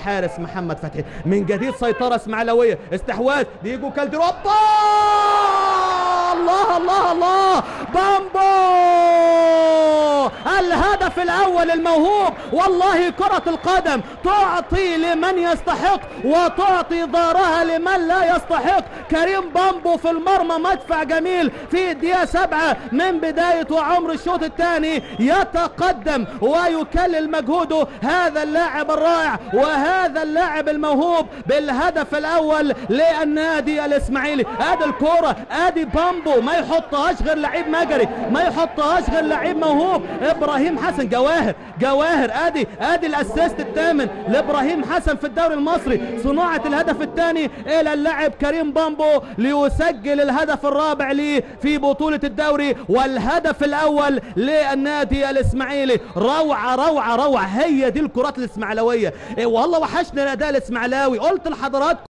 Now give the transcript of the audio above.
الحارس محمد فتحي. من جديد سيطرة اسماعيلاوية، استحواذ ديجو كالديرو، الله الله الله، بامبو الهدف الاول الموهوب. والله كرة القدم تعطي لمن يستحق وتعطي ظهرها لمن لا يستحق. كريم بامبو في المرمى، مدفع جميل في الدقيقة 7 من بداية وعمر الشوط الثاني، يتقدم ويكلل مجهوده هذا اللاعب الرائع وهذا اللاعب الموهوب بالهدف الاول للنادي الاسماعيلي. ادي الكرة، ادي بامبو، ما يحطهاش غير لعيب مجري، ما يحطهاش غير لعيب موهوب. ابراهيم حسن، جواهر ادي الاسيست الثامن لابراهيم حسن في الدوري المصري. صناعة الهدف الثاني الى اللاعب كريم بامبو ليسجل الهدف الرابع ليه في بطولة الدوري والهدف الاول للنادي الاسماعيلي. روعة روعة روعة، هي دي الكرات الاسماعيلاوية. والله وحشنا الاداء الاسماعيلاوي. قلت لحضراتكم